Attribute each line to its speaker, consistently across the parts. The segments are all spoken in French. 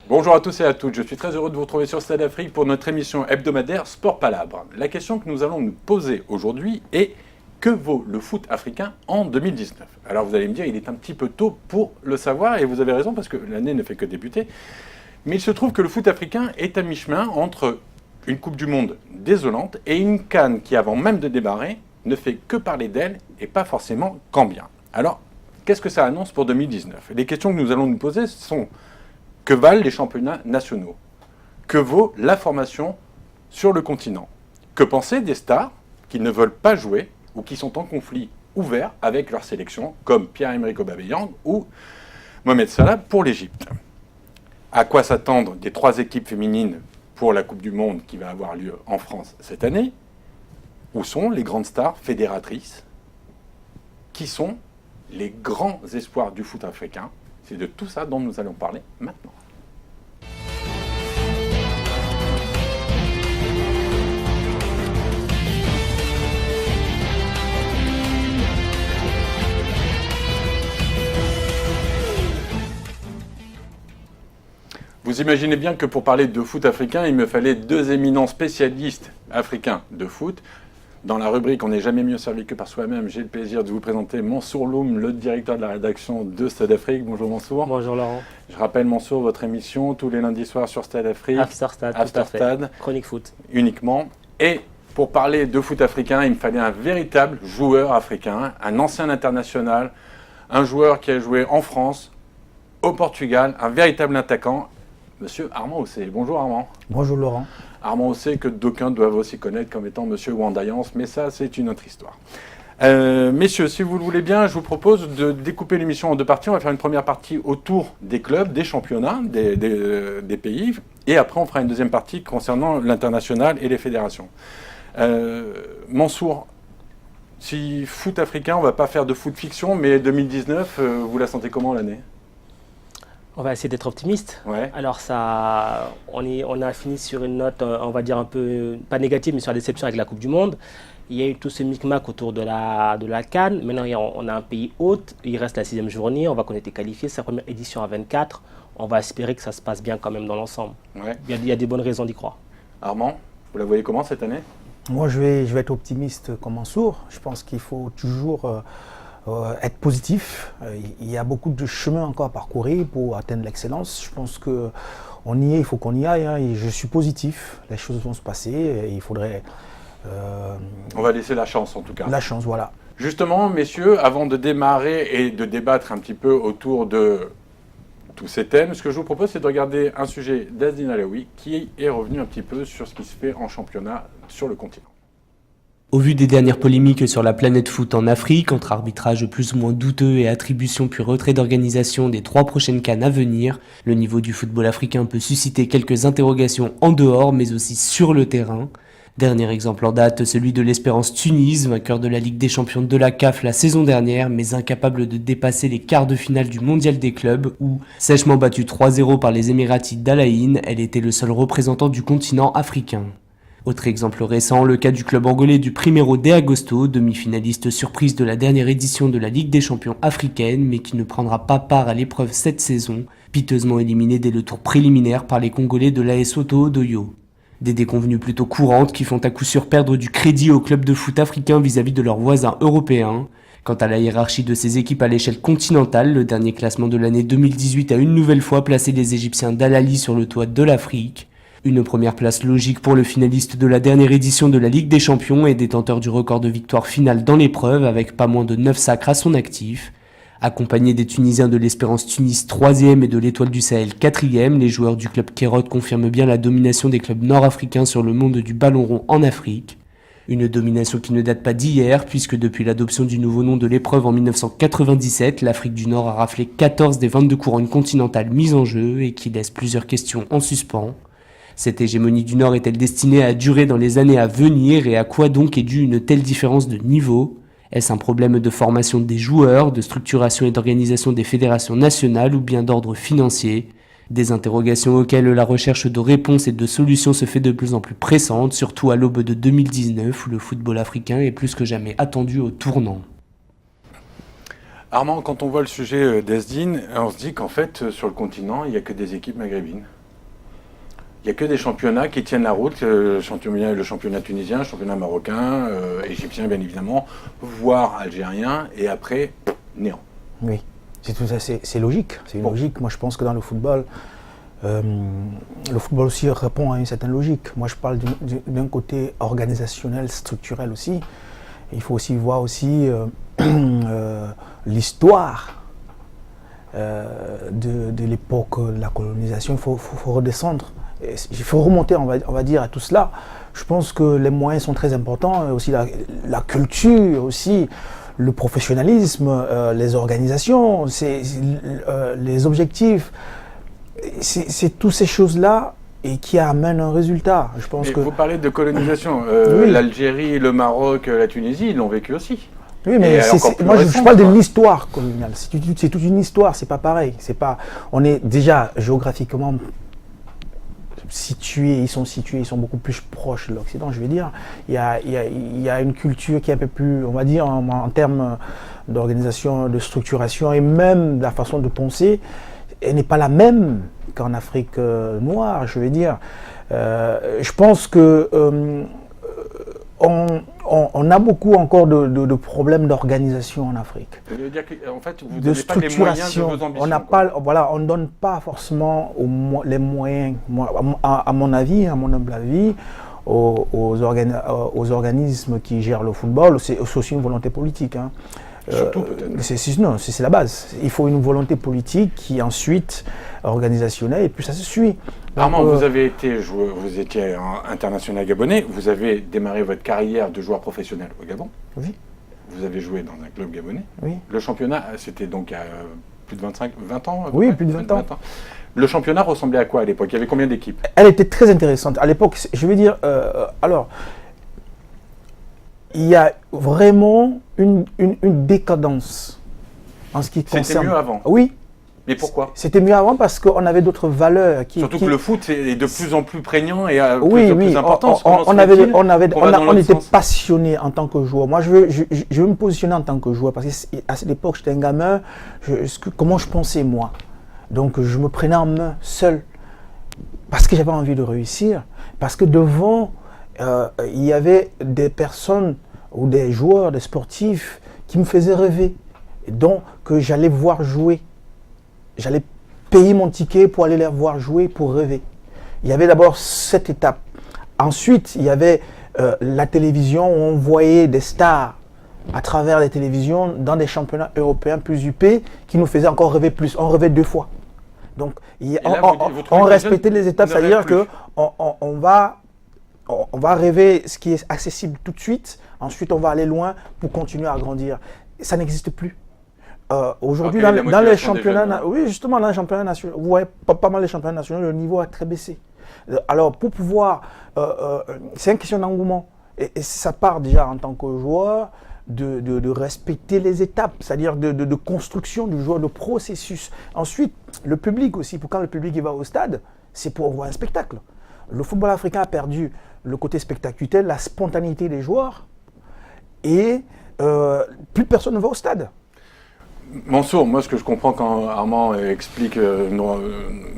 Speaker 1: Bonjour à tous et à toutes, je suis très heureux de vous retrouver sur Stade Afrique pour notre émission hebdomadaire Sport Palabre. La question que nous allons nous poser aujourd'hui est: que vaut le foot africain en 2019 ? Alors vous allez me dire, il est un petit peu tôt pour le savoir, et vous avez raison parce que l'année ne fait que débuter. Mais il se trouve que le foot africain est à mi-chemin entre une Coupe du Monde désolante et une CAN qui, avant même de démarrer, ne fait que parler d'elle et pas forcément qu'en bien. Alors, qu'est-ce que ça annonce pour 2019 ? Les questions que nous allons nous poser sont: que valent les championnats nationaux ? Que vaut la formation sur le continent ? Que penser des stars qui ne veulent pas jouer ou qui sont en conflit ouvert avec leur sélection, comme Pierre-Emerick Aubameyang ou Mohamed Salah pour l'Égypte ? À quoi s'attendre des 3 équipes féminines pour la Coupe du Monde qui va avoir lieu en France cette année ? Où sont les grandes stars fédératrices ? Qui sont les grands espoirs du foot africain ? C'est de tout ça dont nous allons parler maintenant. Vous imaginez bien que pour parler de foot africain, il me fallait 2 éminents spécialistes africains de foot. Dans la rubrique « On n'est jamais mieux servi que par soi-même », j'ai le plaisir de vous présenter Mansour Loum, le directeur de la rédaction de Stade Afrique. Bonjour Mansour.
Speaker 2: Bonjour Laurent.
Speaker 1: Je rappelle Mansour, votre émission tous les lundis soirs sur Stade Afrique.
Speaker 2: After Stade, tout à fait.
Speaker 1: Stade,
Speaker 2: Chronique foot.
Speaker 1: Uniquement. Et pour parler de foot africain, il me fallait un véritable joueur africain, un ancien international, un joueur qui a joué en France, au Portugal, un véritable attaquant. Monsieur Armand Ossé. Bonjour Armand.
Speaker 3: Bonjour Laurent.
Speaker 1: Armand Ossé, que d'aucuns doivent aussi connaître comme étant Monsieur Wandayance, mais ça c'est une autre histoire. Messieurs, si vous le voulez bien, je vous propose de découper l'émission en 2 parties. On va faire une première partie autour des clubs, des championnats, des pays, et après on fera une deuxième partie concernant l'international et les fédérations. Mansour, si foot africain, on ne va pas faire de foot fiction, mais 2019, vous la sentez comment l'année ?
Speaker 2: On va essayer d'être optimiste.
Speaker 1: Ouais.
Speaker 2: Alors on a fini sur une note, on va dire un peu, pas négative, mais sur la déception avec la Coupe du Monde. Il y a eu tout ce micmac autour de la CAN. Maintenant, on a un pays hôte. Il reste la 6e journée. On voit qu'on a été qualifié. C'est la première édition à 24. On va espérer que ça se passe bien quand même dans l'ensemble. Ouais. Il y a des bonnes raisons d'y croire.
Speaker 1: Armand, vous la voyez comment cette année ?
Speaker 3: Moi, je vais être optimiste comme Mansour. Je pense qu'il faut toujours être positif. Il y a beaucoup de chemin encore à parcourir pour atteindre l'excellence. Je pense qu'on y est, il faut qu'on y aille. Et je suis positif. Les choses vont se passer. Et il faudrait...
Speaker 1: On va laisser la chance en tout cas.
Speaker 3: La chance, voilà.
Speaker 1: Justement, messieurs, avant de démarrer et de débattre un petit peu autour de tous ces thèmes, ce que je vous propose, c'est de regarder un sujet d'Azdine Alaoui qui est revenu un petit peu sur ce qui se fait en championnat sur le continent.
Speaker 4: Au vu des dernières polémiques sur la planète foot en Afrique, entre arbitrage plus ou moins douteux et attribution puis retrait d'organisation des 3 prochaines CAN à venir, le niveau du football africain peut susciter quelques interrogations en dehors mais aussi sur le terrain. Dernier exemple en date, celui de l'Espérance Tunis, vainqueur de la Ligue des Champions de la CAF la saison dernière, mais incapable de dépasser les quarts de finale du Mondial des clubs, où, sèchement battue 3-0 par les Émiratis d'Al Ain, elle était le seul représentant du continent africain. Autre exemple récent, le cas du club angolais du Primeiro de Agosto, demi-finaliste surprise de la dernière édition de la Ligue des Champions africaine, mais qui ne prendra pas part à l'épreuve cette saison, piteusement éliminé dès le tour préliminaire par les Congolais de l'AS Oyo. Des déconvenues plutôt courantes qui font à coup sûr perdre du crédit aux clubs de foot africains vis-à-vis de leurs voisins européens. Quant à la hiérarchie de ces équipes à l'échelle continentale, le dernier classement de l'année 2018 a une nouvelle fois placé les Égyptiens d'Al Ahly sur le toit de l'Afrique. Une première place logique pour le finaliste de la dernière édition de la Ligue des Champions et détenteur du record de victoire finale dans l'épreuve avec pas moins de 9 sacres à son actif. Accompagnés des Tunisiens de l'Espérance Tunis 3e et de l'Étoile du Sahel 4e, les joueurs du club Kérot confirment bien la domination des clubs nord-africains sur le monde du ballon rond en Afrique. Une domination qui ne date pas d'hier, puisque depuis l'adoption du nouveau nom de l'épreuve en 1997, l'Afrique du Nord a raflé 14 des 22 couronnes continentales mises en jeu et qui laisse plusieurs questions en suspens. Cette hégémonie du Nord est-elle destinée à durer dans les années à venir et à quoi donc est due une telle différence de niveau ? Est-ce un problème de formation des joueurs, de structuration et d'organisation des fédérations nationales ou bien d'ordre financier ? Des interrogations auxquelles la recherche de réponses et de solutions se fait de plus en plus pressante, surtout à l'aube de 2019 où le football africain est plus que jamais attendu au tournant.
Speaker 1: Armand, quand on voit le sujet d'Azdine, on se dit qu'en fait, sur le continent, il n'y a que des équipes maghrébines. Il n'y a que des championnats qui tiennent la route, le championnat tunisien, le championnat marocain, égyptien bien évidemment, voire algérien, et après, néant.
Speaker 3: Oui, c'est logique. C'est logique. Moi, je pense que dans le football aussi répond à une certaine logique. Moi, je parle d'un côté organisationnel, structurel aussi. Il faut aussi voir aussi l'histoire de l'époque de la colonisation. Il faut redescendre. Il faut remonter, on va dire, à tout cela. Je pense que les moyens sont très importants, aussi la culture, aussi le professionnalisme, les organisations, les objectifs. C'est toutes ces choses-là et qui amènent un résultat. Je pense que...
Speaker 1: Vous parlez de colonisation.
Speaker 3: Oui.
Speaker 1: L'Algérie, le Maroc, la Tunisie, ils l'ont vécu aussi.
Speaker 3: Oui, mais moi je parle de l'histoire coloniale. C'est toute une histoire, c'est pas pareil. On est déjà géographiquement situés, ils sont beaucoup plus proches de l'Occident, je vais dire. Il y a une culture qui est un peu plus, on va dire, en termes d'organisation, de structuration et même de la façon de penser, elle n'est pas la même qu'en Afrique noire, je vais dire. Je pense que on a beaucoup encore de problèmes d'organisation en Afrique.
Speaker 1: Ça veut dire qu'en fait, vous
Speaker 3: De
Speaker 1: n'avez pas les moyens de
Speaker 3: structuration.
Speaker 1: vos ambitions.
Speaker 3: On ne donne pas forcément les moyens, à mon avis, à mon humble avis, aux organismes qui gèrent le football. C'est aussi une volonté politique. Hein.
Speaker 1: Surtout peut-être.
Speaker 3: C'est la base. Il faut une volonté politique qui ensuite organisationnelle et puis ça se suit.
Speaker 1: Armand, vous étiez international gabonais, vous avez démarré votre carrière de joueur professionnel au Gabon.
Speaker 3: Oui.
Speaker 1: Vous avez joué dans un club gabonais.
Speaker 3: Oui.
Speaker 1: Le championnat, c'était donc à plus de 20 ans à peu
Speaker 3: Oui,
Speaker 1: près,
Speaker 3: plus de 20 ans.
Speaker 1: Le championnat ressemblait à quoi à l'époque? Il y avait combien d'équipes?
Speaker 3: Elle était très intéressante. À l'époque, je veux dire, il y a vraiment une décadence en ce qui concerne...
Speaker 1: C'était mieux avant?
Speaker 3: Oui.
Speaker 1: Mais pourquoi?
Speaker 3: C'était mieux avant parce qu'on avait d'autres valeurs.
Speaker 1: Surtout que le foot est de plus en plus prégnant et a
Speaker 3: oui,
Speaker 1: plus d'importance.
Speaker 3: On était passionné en tant que joueur. Moi, je veux me positionner en tant que joueur parce qu'à cette époque, j'étais un gamin. Comment je pensais, moi? Donc, je me prenais en main seul parce que j'avais envie de réussir. Parce que devant, il y avait des personnes ou des joueurs, des sportifs qui me faisaient rêver. Et donc, que j'allais voir jouer. J'allais payer mon ticket pour aller les voir jouer, pour rêver. Il y avait d'abord cette étape. Ensuite, il y avait la télévision où on voyait des stars à travers les télévisions dans des championnats européens plus huppés qui nous faisaient encore rêver plus. On rêvait 2 fois. Donc, on respectait les étapes, c'est-à-dire qu'on va rêver ce qui est accessible tout de suite. Ensuite, on va aller loin pour continuer à grandir. Ça n'existe plus. Aujourd'hui, dans les championnats, oui, justement, dans les championnats nationaux, vous voyez pas mal les championnats nationaux, le niveau a très baissé. Alors, pour pouvoir, c'est une question d'engouement. Et ça part déjà en tant que joueur de respecter les étapes, c'est-à-dire de construction du joueur, de processus. Ensuite, le public aussi. Quand le public va au stade, c'est pour voir un spectacle. Le football africain a perdu le côté spectaculaire, la spontanéité des joueurs, et plus personne ne va au stade.
Speaker 1: Mansour, moi ce que je comprends quand Armand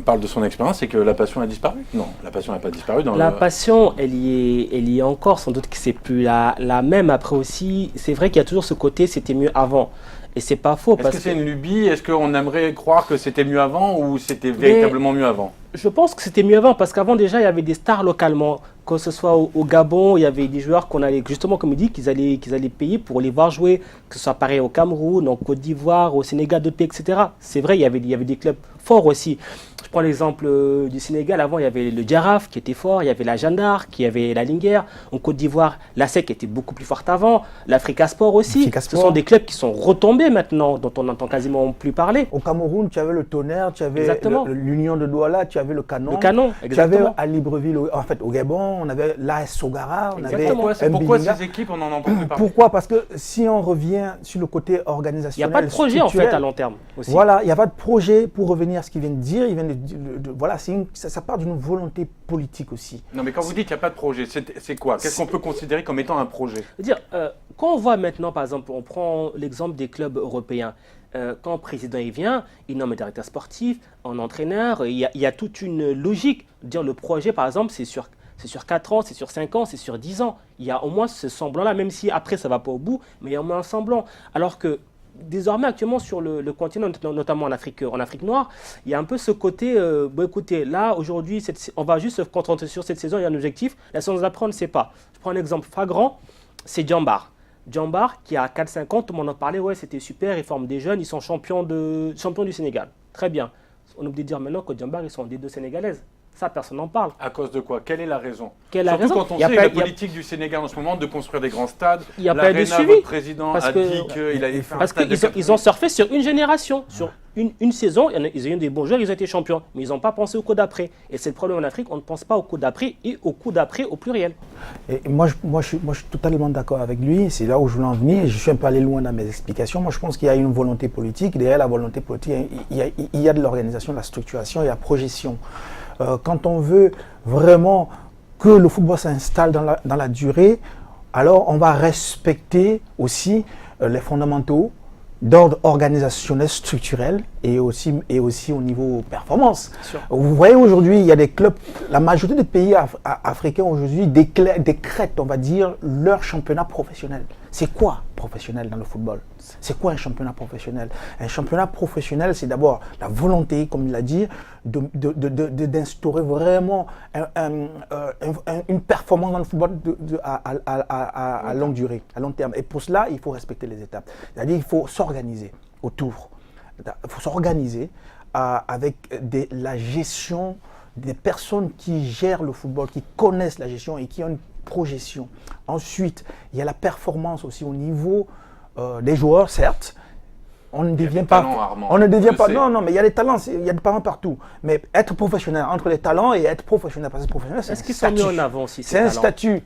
Speaker 1: parle de son expérience, c'est que la passion a disparu. Non, la passion n'a pas disparu.
Speaker 2: Passion, elle y est encore, sans doute que c'est plus la même. Après aussi, c'est vrai qu'il y a toujours ce côté, c'était mieux avant. Et c'est pas faux.
Speaker 1: Est-ce que c'est une lubie? Est-ce qu'on aimerait croire que c'était mieux avant ou c'était véritablement mieux avant? Je
Speaker 2: pense que c'était mieux avant parce qu'avant déjà, il y avait des stars localement. Que ce soit au Gabon, il y avait des joueurs qu'on allait, justement comme il dit, qu'ils allaient payer pour les voir jouer, que ce soit pareil au Cameroun, en Côte d'Ivoire, au Sénégal, d'autres pays, etc. C'est vrai, il y avait des clubs forts aussi. Je prends l'exemple du Sénégal. Avant, il y avait le Giraffe qui était fort, il y avait la Jeanne d'Arc, il y avait la Linguère. En Côte d'Ivoire, la SEC était beaucoup plus forte avant. L'Africa Sport aussi. Ce sont des clubs qui sont retombés maintenant, dont on n'entend quasiment plus parler.
Speaker 3: Au Cameroun, tu avais le Tonnerre, tu avais l'Union de Douala, tu avais le Canon.
Speaker 2: Exactement.
Speaker 3: Tu avais à Libreville, en fait, au Gabon, on avait l'AS Sogara, on avait
Speaker 1: Pourquoi ces équipes, on n'en entend plus parler?
Speaker 3: Pourquoi? Parce que si on revient sur le côté organisationnel,
Speaker 2: il n'y a pas de projet en fait à long terme aussi.
Speaker 3: Voilà, il n'y a pas de projet pour revenir à ce qu'il vient de dire. Voilà, ça part d'une volonté politique aussi.
Speaker 1: Non, mais quand vous dites qu'il n'y a pas de projet, c'est quoi? Qu'est-ce qu'on peut considérer comme étant un projet?
Speaker 2: Quand on voit maintenant, par exemple, on prend l'exemple des clubs européens, quand le président il vient, il nomme un directeur sportif, un entraîneur, il y a toute une logique. Dire le projet, par exemple, c'est sur 4 ans, c'est sur 5 ans, c'est sur 10 ans. Il y a au moins ce semblant-là, même si après ça ne va pas au bout, mais il y a au moins un semblant. Alors que désormais, actuellement, sur le continent, notamment en Afrique noire, il y a un peu ce côté, bon écoutez, là, aujourd'hui, on va juste se concentrer sur cette saison, il y a un objectif, la saison d'après, on ne sait pas. Je prends un exemple flagrant, c'est Djambar. Djambar, qui a 4-5 ans, tout le monde en parlait, ouais, c'était super, ils forment des jeunes, ils sont champions du Sénégal. Très bien. On oublie de dire maintenant que Djambar, ils sont des deux sénégalaises. Ça, personne n'en parle.
Speaker 1: À cause de quoi? Quelle est la raison?
Speaker 2: Surtout
Speaker 1: quand on sait la politique du Sénégal en ce moment de construire des grands stades.
Speaker 2: Il n'y a pas de suivi.
Speaker 1: Votre président a dit qu'il allait faire
Speaker 2: parce qu'ils ont surfé sur une génération, sur une saison. Ils ont eu des bons joueurs, ils ont été champions. Mais ils n'ont pas pensé au coup d'après. Et c'est le problème en Afrique, on ne pense pas au coup d'après et au coup d'après au pluriel.
Speaker 3: Et moi, je suis totalement d'accord avec lui. C'est là où je voulais en venir. Je suis un peu allé loin dans mes explications. Moi, je pense qu'il y a une volonté politique. Derrière la volonté politique, il y a de l'organisation, de la structuration, il y a projection. Quand on veut vraiment que le football s'installe dans la durée, alors on va respecter aussi les fondamentaux d'ordre organisationnel, structurel et aussi au niveau performance. Vous voyez aujourd'hui, il y a des clubs, la majorité des pays africains aujourd'hui décrètent, on va dire, leur championnat professionnel. C'est quoi professionnel dans le football? C'est quoi un championnat professionnel? Un championnat professionnel, c'est d'abord la volonté, comme il l'a dit, d'instaurer vraiment une performance dans le football à longue durée, à long terme. Et pour cela, il faut respecter les étapes. C'est-à-dire qu'il faut s'organiser autour. Il faut s'organiser avec la gestion des personnes qui gèrent le football, qui connaissent la gestion et qui ont une projection. Ensuite, il y a la performance aussi au niveau des joueurs, certes. On ne devient pas. On ne devient pas. Non, mais il y a des talents, il y a des talents partout. Mais être professionnel, entre les talents et être professionnel, parce que professionnel, c'est un statut.
Speaker 2: Est-ce qu'ils sont mis en avant aussi?
Speaker 3: C'est un statut.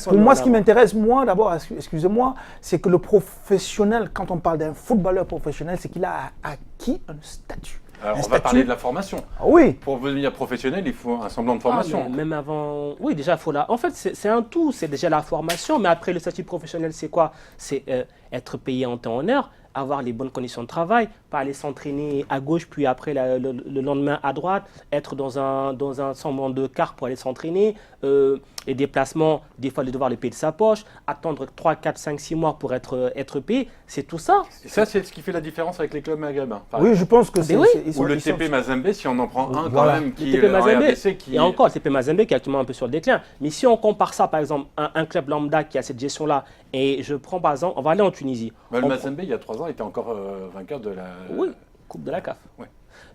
Speaker 3: Pour moi, ce qui m'intéresse, moi, d'abord, excusez-moi, c'est que le professionnel, quand on parle d'un footballeur professionnel, c'est qu'il a acquis un statut.
Speaker 1: Alors, on va parler de la formation.
Speaker 3: Oui.
Speaker 1: Pour devenir professionnel, il faut un semblant de formation.
Speaker 2: Même avant. Oui, déjà, il faut la. En fait, c'est un tout. C'est déjà la formation, mais après, le statut professionnel, c'est quoi? C'est être payé en temps en heure, avoir les bonnes conditions de travail, pas aller s'entraîner à gauche, puis après le lendemain à droite, être dans un semblant de car pour aller s'entraîner, les déplacements, des fois, devoir les payer de sa poche, attendre 3, 4, 5, 6 mois pour être payé, c'est tout ça.
Speaker 1: Et ça, c'est ce qui fait la différence avec les clubs maghrébins.
Speaker 3: Oui, je pense que c'est...
Speaker 2: Oui.
Speaker 1: Ou le TP Mazembe, si on en prend un
Speaker 3: voilà.
Speaker 1: quand même, qui
Speaker 2: le TP Mazembe,
Speaker 1: RDC,
Speaker 2: et encore, le TP Mazembe qui est actuellement un peu sur le déclin. Mais si on compare ça, par exemple, un club lambda qui a cette gestion-là, et je prends par exemple, on va aller en Tunisie.
Speaker 1: Le Mazembe, il y a 3 ans, était encore vainqueur de la...
Speaker 2: Oui, Coupe de la CAF.
Speaker 1: Ouais.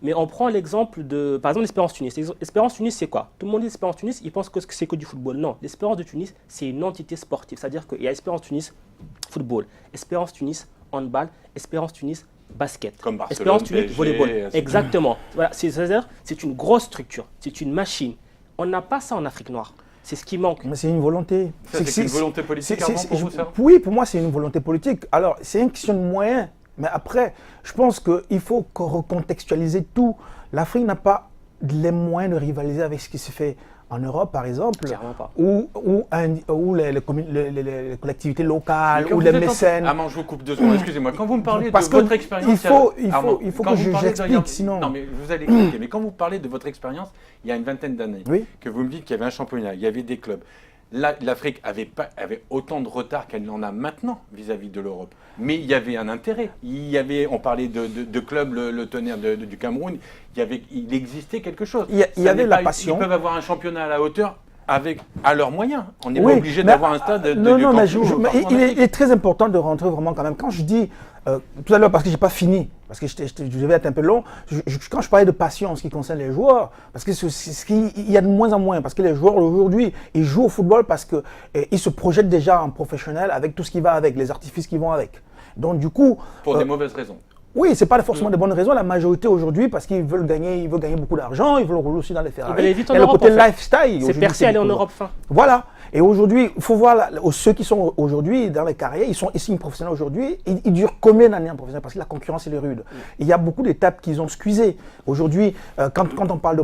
Speaker 2: Mais on prend l'exemple de, par exemple, l'Espérance Tunis. L'Espérance Tunis, c'est quoi? Tout le monde dit l'Espérance Tunis, ils pensent que c'est que du football. Non, l'Espérance de Tunis, c'est une entité sportive. C'est-à-dire qu'il y a Espérance Tunis football, Espérance Tunis handball, Espérance Tunis basket,
Speaker 1: comme Barcelone,
Speaker 2: Espérance Tunis
Speaker 1: PSG,
Speaker 2: volleyball. Exactement. Voilà, c'est-à-dire, c'est une grosse structure, c'est une machine. On n'a pas ça en Afrique noire. C'est ce qui manque.
Speaker 3: Mais c'est une volonté.
Speaker 1: C'est une volonté politique, Armand, pour vous, ça?
Speaker 3: Oui, pour moi, c'est une volonté politique. Alors, c'est une question de moyens. Mais après, je pense qu'il faut recontextualiser tout. L'Afrique n'a pas les moyens de rivaliser avec ce qui se fait en Europe, par exemple, ou les collectivités locales, ou les mécènes.
Speaker 1: Armand, je vous coupe 2 secondes, excusez-moi. Quand vous me parlez de votre expérience...
Speaker 3: Il faut que j'explique, sinon...
Speaker 1: Non, mais vous allez expliquer. Mais quand vous parlez de votre expérience, il y a une vingtaine d'années, que vous me dites qu'il y avait un championnat, il y avait des clubs. L'Afrique avait autant de retard qu'elle en a maintenant vis-à-vis de l'Europe. Mais il y avait un intérêt. On parlait de club, le Tonnerre du Cameroun. Il existait quelque chose.
Speaker 3: Il y avait la passion.
Speaker 1: Ils peuvent avoir un championnat à la hauteur à leurs moyens. On n'est pas obligé d'avoir un stade de
Speaker 3: non, mais il est très important de rentrer vraiment quand même. Quand je dis, tout à l'heure, parce que je n'ai pas fini, parce que je devais être un peu long, quand je parlais de passion en ce qui concerne les joueurs, parce que il y a de moins en moins, parce que les joueurs aujourd'hui, ils jouent au football parce qu'ils se projettent déjà en professionnel avec tout ce qui va avec, les artifices qui vont avec. Donc du coup...
Speaker 1: Pour des mauvaises raisons.
Speaker 3: Oui, ce n'est pas forcément des bonnes raisons. La majorité aujourd'hui, parce qu'ils veulent gagner beaucoup d'argent, ils veulent rouler aussi dans les Ferrari.
Speaker 2: Ils veulent vite en
Speaker 3: et
Speaker 2: Europe,
Speaker 3: le côté lifestyle.
Speaker 2: C'est percé aller en Europe fin.
Speaker 3: Voilà. Et aujourd'hui, il faut voir ceux qui sont aujourd'hui dans les carrières, ils sont ici professionnels aujourd'hui, ils durent combien d'années en professionnel? Parce que la concurrence est rude. Il y a beaucoup d'étapes qu'ils ont squeezées. Aujourd'hui, quand on parle de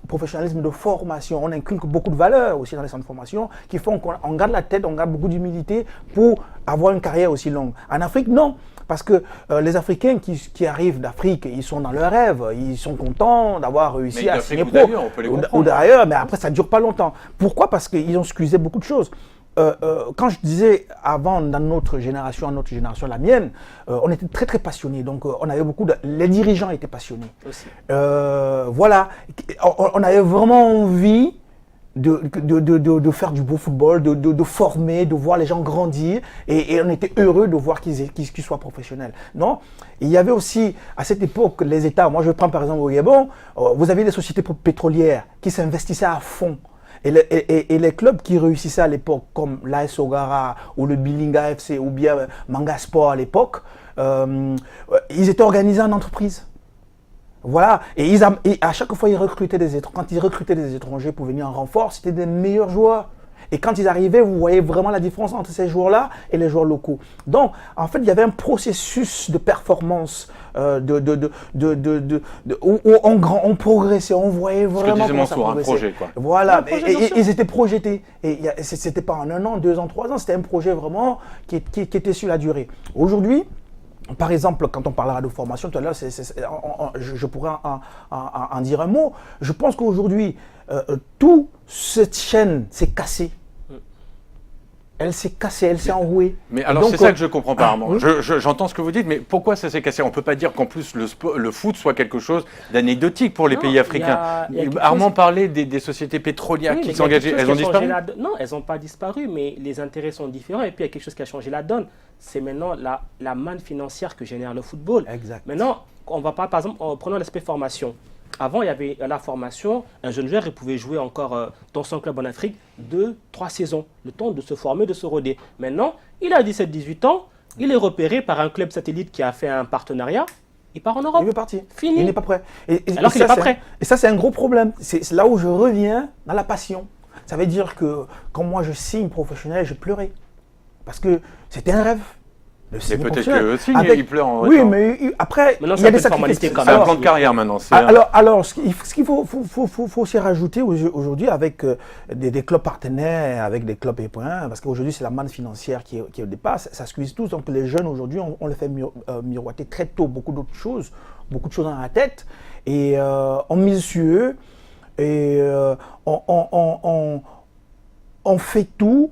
Speaker 3: professionnalisme, de formation, on inculque beaucoup de valeurs aussi dans les centres de formation qui font qu'on garde la tête, on garde beaucoup d'humilité pour avoir une carrière aussi longue. En Afrique, non. Parce que les Africains qui arrivent d'Afrique, ils sont dans leur rêve, ils sont contents d'avoir réussi à signer pro.
Speaker 1: On peut les comprendre.
Speaker 3: Ou d'ailleurs, mais après ça ne dure pas longtemps. Pourquoi? Parce qu'ils ont excusé beaucoup de choses. Quand je disais avant, dans notre génération, la mienne, on était très très passionnés. Donc on avait les dirigeants étaient passionnés.
Speaker 2: Aussi.
Speaker 3: Voilà, on avait vraiment envie de faire du beau football, de former, de voir les gens grandir, et on était heureux de voir qu'ils soient professionnels. Non, il y avait aussi à cette époque les États. Moi, je prends par exemple au Gabon, vous avez des sociétés pétrolières qui s'investissaient à fond. Et les clubs qui réussissaient à l'époque, comme l'AS Ogara ou le Bilinga FC ou bien Manga Sport à l'époque, ils étaient organisés en entreprise. Voilà, et à chaque fois, quand ils recrutaient des étrangers pour venir en renfort, c'était des meilleurs joueurs. Et quand ils arrivaient, vous voyez vraiment la différence entre ces joueurs-là et les joueurs locaux. Donc, en fait, il y avait un processus de performance où on progressait, on voyait vraiment comment ça progressait.
Speaker 1: Un projet, quoi.
Speaker 3: Voilà, et ils étaient projetés. Et c'était pas en 1 an, 2 ans, 3 ans, c'était un projet vraiment qui était sur la durée. Aujourd'hui, par exemple, quand on parlera de formation, tout à l'heure, je pourrais en dire un mot. Je pense qu'aujourd'hui, toute cette chaîne s'est cassée. Elle s'est cassée, elle s'est enrouée.
Speaker 1: Mais alors c'est ça que je comprends pas, Armand. J'entends ce que vous dites, mais pourquoi ça s'est cassé? On ne peut pas dire qu'en plus le foot soit quelque chose d'anecdotique pour les pays africains. Armand parlait des sociétés pétrolières qui s'engageaient. Elles ont disparu?
Speaker 2: Non, elles n'ont pas disparu, mais les intérêts sont différents. Et puis il y a quelque chose qui a changé la donne. C'est maintenant la manne financière que génère le football.
Speaker 3: Exact.
Speaker 2: Maintenant, on va pas, par exemple, prenons l'aspect formation. Avant, il y avait la formation. Un jeune joueur, il pouvait jouer encore dans son club en Afrique 2-3 saisons, le temps de se former, de se roder. Maintenant, il a 17-18 ans, il est repéré par un club satellite qui a fait un partenariat, il part en Europe.
Speaker 3: Il est parti.
Speaker 2: Fini.
Speaker 3: Il n'est pas prêt.
Speaker 2: Alors qu'il n'est pas prêt.
Speaker 3: Et ça, c'est un gros problème. C'est là où je reviens dans la passion. Ça veut dire que quand moi je signe professionnel, je pleurais. Parce que c'était un rêve.
Speaker 1: Mais peut-être qu'eux aussi, ils pleurent en
Speaker 3: Oui, mais après,
Speaker 2: maintenant,
Speaker 3: il y a des sacrifices.
Speaker 1: C'est un plan de carrière maintenant.
Speaker 3: Alors, ce qu'il faut aussi rajouter aujourd'hui avec des clubs partenaires, avec des clubs époins, parce qu'aujourd'hui, c'est la manne financière qui dépasse, ça squeeze tous. Donc, les jeunes, aujourd'hui, on les fait miroiter très tôt beaucoup de choses dans la tête. Et on mise sur eux et on fait tout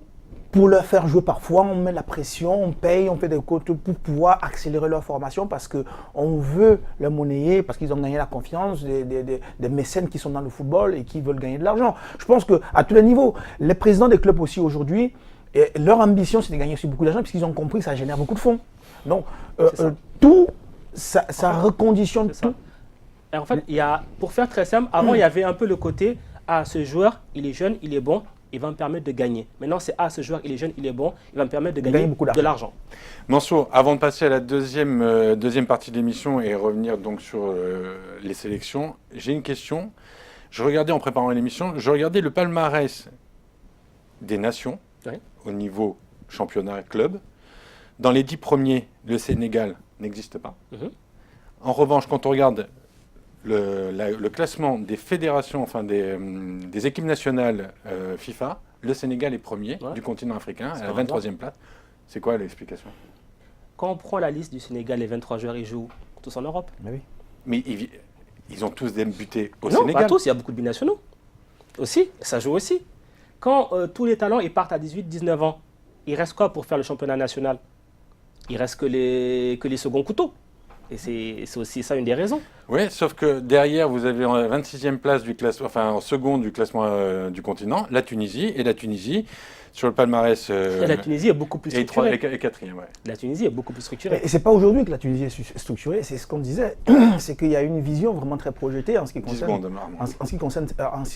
Speaker 3: pour leur faire jouer. Parfois, on met la pression, on paye, on fait des côtes pour pouvoir accélérer leur formation parce qu'on veut leur monnayer, parce qu'ils ont gagné la confiance des mécènes qui sont dans le football et qui veulent gagner de l'argent. Je pense qu'à tous les niveaux, les présidents des clubs aussi aujourd'hui, leur ambition, c'est de gagner aussi beaucoup d'argent parce qu'ils ont compris que ça génère beaucoup de fonds. Donc, tout, ça reconditionne tout.
Speaker 2: Et en fait, pour faire très simple, avant, il y avait un peu le côté « Ah, ce joueur, il est jeune, il est bon. » il va me permettre de gagner. Maintenant, c'est ce joueur, il est jeune, il est bon, il va me permettre de gagner beaucoup de l'argent.
Speaker 1: Mansour, avant de passer à la deuxième partie de l'émission et revenir donc sur les sélections, j'ai une question. Je regardais en préparant l'émission, je regardais le palmarès des nations au niveau championnat club. Dans les 10 premiers, le Sénégal n'existe pas. En revanche, quand on regarde le classement des fédérations, enfin des équipes nationales FIFA, le Sénégal est premier du continent africain, à la 23e place. C'est quoi l'explication?
Speaker 2: Quand on prend la liste du Sénégal, les 23 joueurs, ils jouent tous en Europe.
Speaker 3: Mais oui.
Speaker 1: Mais ils ont tous débuté au
Speaker 2: Sénégal.
Speaker 1: Non,
Speaker 2: pas tous, il y a beaucoup de binationaux. Aussi, ça joue aussi. Quand tous les talents ils partent à 18-19 ans, il reste quoi pour faire le championnat national? Il reste que les seconds couteaux. Et c'est aussi ça une des raisons. Oui,
Speaker 1: sauf que derrière, vous avez en 26e place du classement, enfin en seconde du classement du continent, la Tunisie. Et la Tunisie, sur le palmarès...
Speaker 2: la Tunisie est beaucoup plus structurée.
Speaker 1: Et quatrième, ouais.
Speaker 2: La Tunisie est beaucoup plus structurée.
Speaker 3: Et c'est pas aujourd'hui que la Tunisie est structurée, c'est ce qu'on disait. C'est qu'il y a une vision vraiment très projetée en ce qui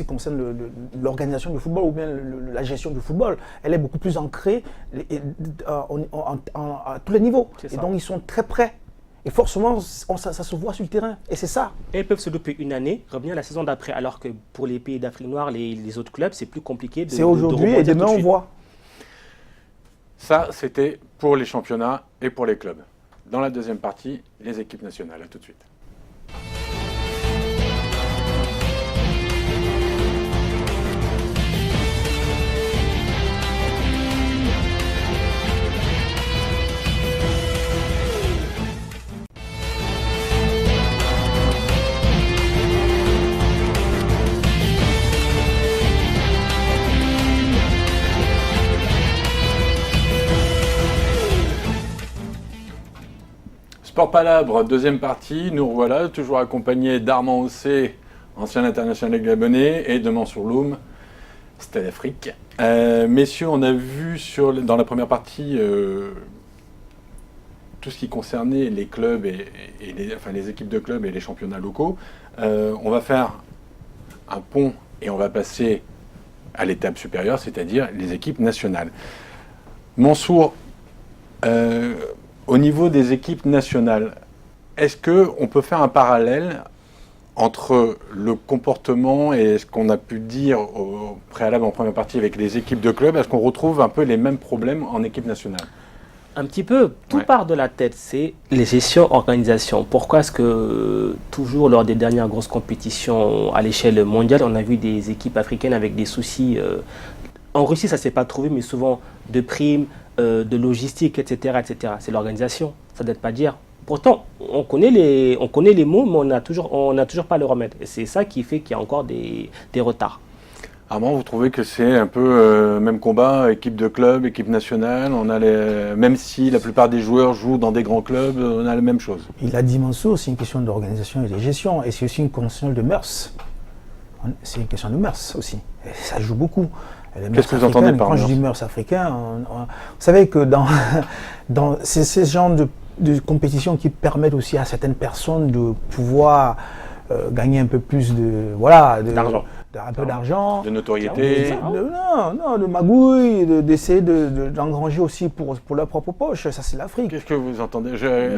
Speaker 3: concerne l'organisation du football ou bien la gestion du football. Elle est beaucoup plus ancrée à tous les niveaux. Et donc ils sont très près. Et forcément, ça se voit sur le terrain. Et c'est ça.
Speaker 2: Et ils peuvent se louper une année, revenir la saison d'après. Alors que pour les pays d'Afrique noire, les autres clubs, c'est plus compliqué.
Speaker 3: C'est aujourd'hui et demain on voit.
Speaker 1: Ça, c'était pour les championnats et pour les clubs. Dans la deuxième partie, les équipes nationales. À tout de suite. Sport Palabre, deuxième partie, nous revoilà, toujours accompagné d'Armand Ossé, ancien international gabonais, et de Mansour Loum, Stade Afrique. Messieurs, on a vu dans la première partie tout ce qui concernait les clubs et les équipes de clubs et les championnats locaux. On va faire un pont et on va passer à l'étape supérieure, c'est-à-dire les équipes nationales. Mansour, au niveau des équipes nationales, est-ce qu'on peut faire un parallèle entre le comportement et ce qu'on a pu dire au préalable en première partie avec les équipes de club? Est-ce qu'on retrouve un peu les mêmes problèmes en équipe nationale?
Speaker 2: Un petit peu, tout part de la tête, c'est les gestions organisation. Pourquoi est-ce que toujours lors des dernières grosses compétitions à l'échelle mondiale, on a vu des équipes africaines avec des soucis en Russie, ça ne s'est pas trouvé, mais souvent de primes, de logistique, etc. etc. C'est l'organisation, ça ne doit pas dire. Pourtant, on connaît les mots, mais on n'a toujours pas le remède. Et c'est ça qui fait qu'il y a encore des retards.
Speaker 1: Armand, vous trouvez que c'est un peu même combat, équipe de club, équipe nationale, même si la plupart des joueurs jouent dans des grands clubs, on a la même chose?
Speaker 3: Il a dit Mansour, c'est une question d'organisation et de gestion, et c'est aussi une question de mœurs. C'est une question de mœurs aussi, et ça joue beaucoup.
Speaker 1: Qu'est-ce que vous entendez par
Speaker 3: mœurs? Quand je dis mœurs africains, vous savez que c'est ce genre de compétitions qui permettent aussi à certaines personnes de pouvoir gagner un peu plus
Speaker 2: d'argent.
Speaker 3: Un peu d'argent,
Speaker 1: de notoriété,
Speaker 3: de magouille, d'essayer d'engranger aussi pour leur propre poche. Ça, c'est l'Afrique.
Speaker 1: Qu'est-ce que vous entendez?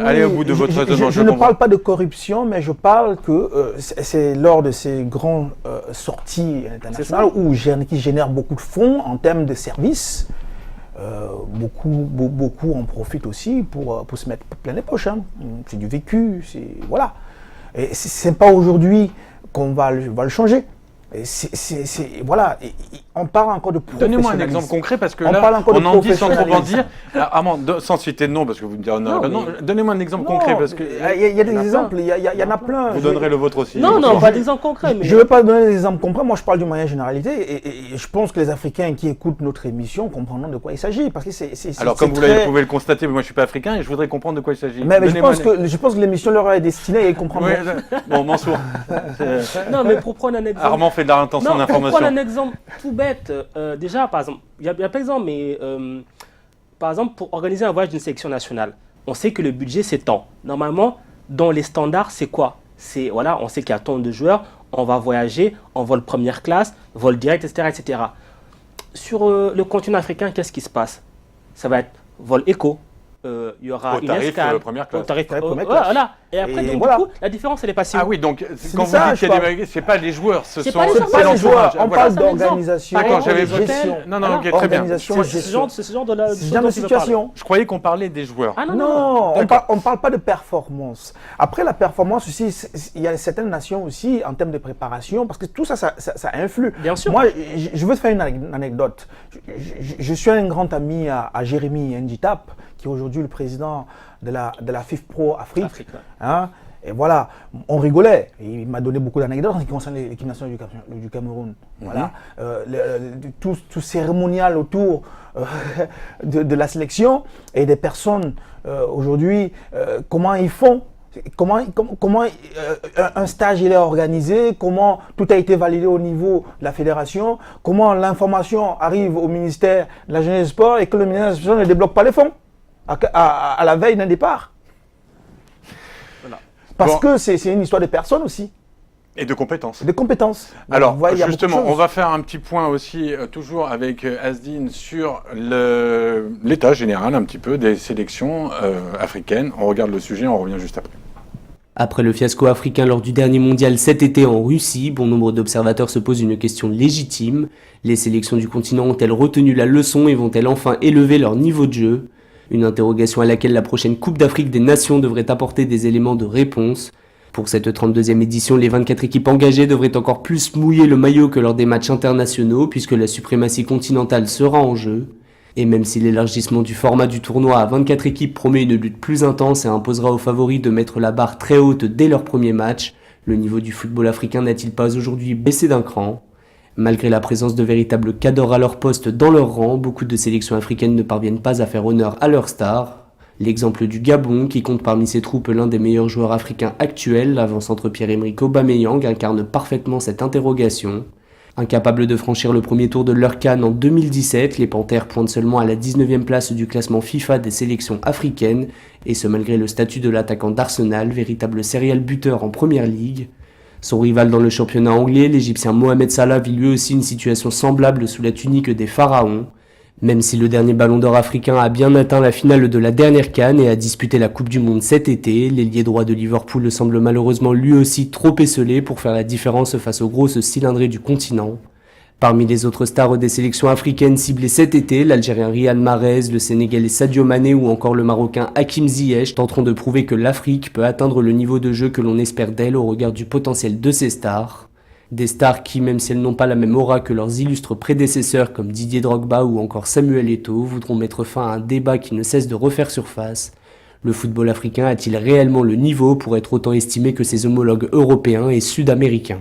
Speaker 1: Allez au bout de votre raisonnement.
Speaker 3: Je ne parle pas de corruption, mais je parle que c'est lors de ces grandes sorties internationales qui génèrent beaucoup de fonds en termes de services. Beaucoup en profitent aussi pour se mettre plein les poches. Hein. C'est du vécu, voilà. Et c'est pas aujourd'hui qu'on va le changer. Voilà, on parle encore de professionnalisme.
Speaker 1: Donnez-moi un exemple concret parce que là, on en dit sans trop en dire. Armand, sans citer de nom parce que vous me direz non. Donnez-moi un exemple concret parce que
Speaker 3: il y a des exemples, il y en a plein.
Speaker 1: Vous donnerez le vôtre aussi.
Speaker 2: Non, pas d'exemple concret. Mais...
Speaker 3: Je ne veux pas donner des exemples concrets. Moi, je parle d'une manière généralité et je pense que les Africains qui écoutent notre émission comprendront de quoi il s'agit parce que
Speaker 1: Alors, comme vous pouvez le constater, moi, je suis pas africain et je voudrais comprendre de quoi il s'agit.
Speaker 3: Mais je pense que l'émission leur est destinée et ils comprendront.
Speaker 1: Bon, Mansour.
Speaker 2: Non, mais pour prendre un exemple.
Speaker 1: Armand fait de l'intention d'information.
Speaker 2: Pour prendre un exemple tout bête, déjà, par exemple, il y a plein d'exemples, mais par exemple, pour organiser un voyage d'une sélection nationale, on sait que le budget s'étend. Normalement, dans les standards, c'est quoi? On sait qu'il y a tant de joueurs, on va voyager en vol première classe, vol direct, etc. etc. Sur le continent africain, qu'est-ce qui se passe? Ça va être vol éco. Il y aura une escale
Speaker 1: première classe.
Speaker 2: Voilà. Et après, du coup, la différence, elle est passée.
Speaker 1: Ah oui, donc quand vous dites qu'il y a des c'est pas les joueurs, c'est
Speaker 3: l'entourage. On parle d'organisation,
Speaker 1: de
Speaker 3: gestion.
Speaker 1: Non, ok, très bien.
Speaker 2: C'est ce genre de
Speaker 3: situation.
Speaker 1: Je croyais qu'on parlait des joueurs.
Speaker 3: Ah non, on ne parle pas de performance. Après, la performance aussi, il y a certaines nations aussi, en termes de préparation, parce que tout ça influe.
Speaker 2: Bien sûr.
Speaker 3: Moi, je veux te faire une anecdote. Je suis un grand ami à Jérémy Nditap, qui est aujourd'hui le président de la FIFPro Afrique. Hein? Et voilà, on rigolait. Il m'a donné beaucoup d'anecdotes en ce qui concerne l'équipe nationale du Cameroun. Voilà. Tout cérémonial autour de la sélection et des personnes aujourd'hui, comment ils font, comment un stage il est organisé, comment tout a été validé au niveau de la fédération, comment l'information arrive au ministère de la Jeunesse et des Sports et que le ministère de la Jeunesse ne débloque pas les fonds à la veille d'un départ. Voilà. Parce que c'est une histoire de personnes aussi.
Speaker 1: Et de compétences.
Speaker 3: De compétences.
Speaker 1: Alors, justement, on va faire un petit point aussi, toujours avec Asdine, sur l'état général un petit peu des sélections africaines. On regarde le sujet, on revient juste après.
Speaker 4: Après le fiasco africain lors du dernier mondial cet été en Russie, bon nombre d'observateurs se posent une question légitime. Les sélections du continent ont-elles retenu la leçon et vont-elles enfin élever leur niveau de jeu ? Une interrogation à laquelle la prochaine Coupe d'Afrique des Nations devrait apporter des éléments de réponse. Pour cette 32e édition, les 24 équipes engagées devraient encore plus mouiller le maillot que lors des matchs internationaux, puisque la suprématie continentale sera en jeu. Et même si l'élargissement du format du tournoi à 24 équipes promet une lutte plus intense et imposera aux favoris de mettre la barre très haute dès leur premier match, le niveau du football africain n'a-t-il pas aujourd'hui baissé d'un cran ? Malgré la présence de véritables cadors à leur poste dans leur rang, beaucoup de sélections africaines ne parviennent pas à faire honneur à leurs stars. L'exemple du Gabon, qui compte parmi ses troupes l'un des meilleurs joueurs africains actuels, l'avant-centre Pierre-Emerick Aubameyang, incarne parfaitement cette interrogation. Incapables de franchir le premier tour de leur CAN en 2017, les Panthères pointent seulement à la 19e place du classement FIFA des sélections africaines, et ce malgré le statut de l'attaquant d'Arsenal, véritable serial buteur en Première Ligue. Son rival dans le championnat anglais, l'Égyptien Mohamed Salah, vit lui aussi une situation semblable sous la tunique des Pharaons. Même si le dernier ballon d'or africain a bien atteint la finale de la dernière CAN et a disputé la Coupe du Monde cet été, l'ailier droit de Liverpool semble malheureusement lui aussi trop esselé pour faire la différence face aux grosses cylindrées du continent. Parmi les autres stars des sélections africaines ciblées cet été, l'Algérien Riyad Mahrez, le Sénégalais Sadio Mané ou encore le Marocain Hakim Ziyech tenteront de prouver que l'Afrique peut atteindre le niveau de jeu que l'on espère d'elle au regard du potentiel de ses stars. Des stars qui, même si elles n'ont pas la même aura que leurs illustres prédécesseurs comme Didier Drogba ou encore Samuel Eto'o, voudront mettre fin à un débat qui ne cesse de refaire surface. Le football africain a-t-il réellement le niveau pour être autant estimé que ses homologues européens et sud-américains ?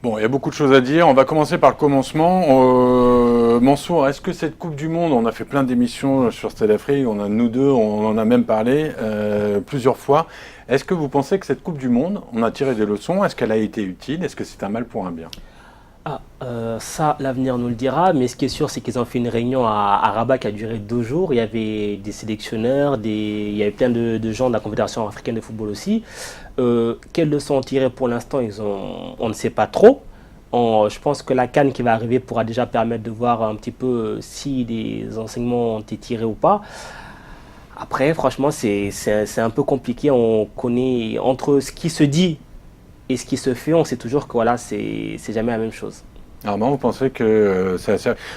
Speaker 1: Bon, il y a beaucoup de choses à dire. On va commencer par le commencement. Mansour, est-ce que cette Coupe du Monde, on a fait plein d'émissions sur Stade Afrique, nous deux, on en a même parlé plusieurs fois. Est-ce que vous pensez que cette Coupe du Monde, on a tiré des leçons? Est-ce qu'elle a été utile? Est-ce que c'est un mal pour un bien?
Speaker 2: Ça, l'avenir nous le dira, mais ce qui est sûr, c'est qu'ils ont fait une réunion à Rabat qui a duré 2 jours. Il y avait des sélectionneurs, il y avait plein de gens de la Confédération africaine de football aussi. Quelles leçons tirées pour l'instant, on ne sait pas trop. Je pense que la CAN qui va arriver pourra déjà permettre de voir un petit peu si des enseignements ont été tirés ou pas. Après, franchement, c'est un peu compliqué. On connaît entre ce qui se dit et ce qui se fait, on sait toujours que voilà, c'est jamais la même chose.
Speaker 1: Armand, vous pensez que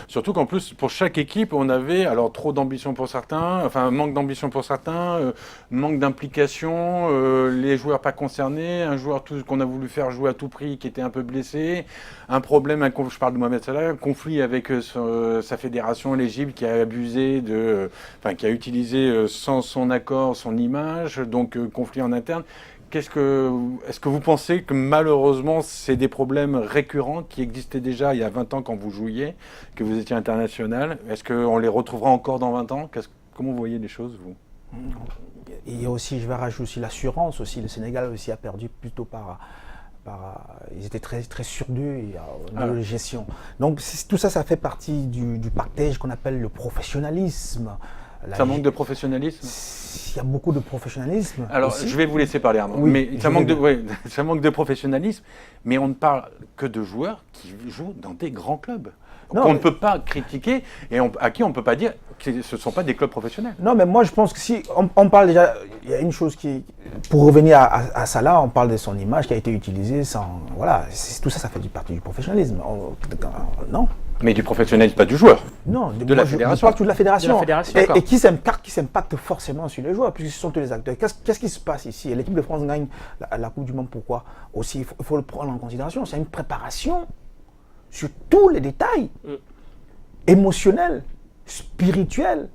Speaker 1: surtout qu'en plus pour chaque équipe on avait alors trop d'ambition pour certains, enfin manque d'ambition pour certains, manque d'implication, les joueurs pas concernés, un joueur qu'on a voulu faire jouer à tout prix qui était un peu blessé, un problème, je parle de Mohamed Salah, conflit avec sa fédération l'Égypte qui a abusé qui a utilisé sans son accord son image, donc conflit en interne. Est-ce que vous pensez que malheureusement c'est des problèmes récurrents qui existaient déjà il y a 20 ans quand vous jouiez, que vous étiez international? Est-ce qu'on les retrouvera encore dans 20 ans? Comment vous voyez les choses, vous?
Speaker 3: Il y a aussi, je vais rajouter aussi l'assurance aussi. Le Sénégal aussi a perdu plutôt ils étaient très, très sur d'eux dans la gestion. Donc tout ça, ça fait partie du partage qu'on appelle le professionnalisme.
Speaker 1: Ça manque de professionnalisme?
Speaker 3: Il y a beaucoup de professionnalisme.
Speaker 1: Alors,
Speaker 3: aussi.
Speaker 1: je vais vous laisser parler, Armand.
Speaker 3: Oui,
Speaker 1: mais ça manque de professionnalisme, mais on ne parle que de joueurs qui jouent dans des grands clubs. On ne peut pas critiquer et à qui on ne peut pas dire que ce ne sont pas des clubs professionnels.
Speaker 3: Non, mais moi je pense que si on parle déjà, il y a une chose pour revenir à Salah, on parle de son image qui a été utilisée voilà, tout ça, ça fait partie du professionnalisme. Non.
Speaker 1: Mais du professionnalisme, pas du joueur.
Speaker 3: Non,
Speaker 1: de la fédération.
Speaker 3: Je parle de la fédération. Et qui s'impacte forcément sur les joueurs, puisque ce sont tous les acteurs. Qu'est-ce qui se passe ici? L'équipe de France gagne la Coupe du Monde, pourquoi? Aussi, il faut le prendre en considération. C'est une préparation sur tous les détails émotionnels, spirituels,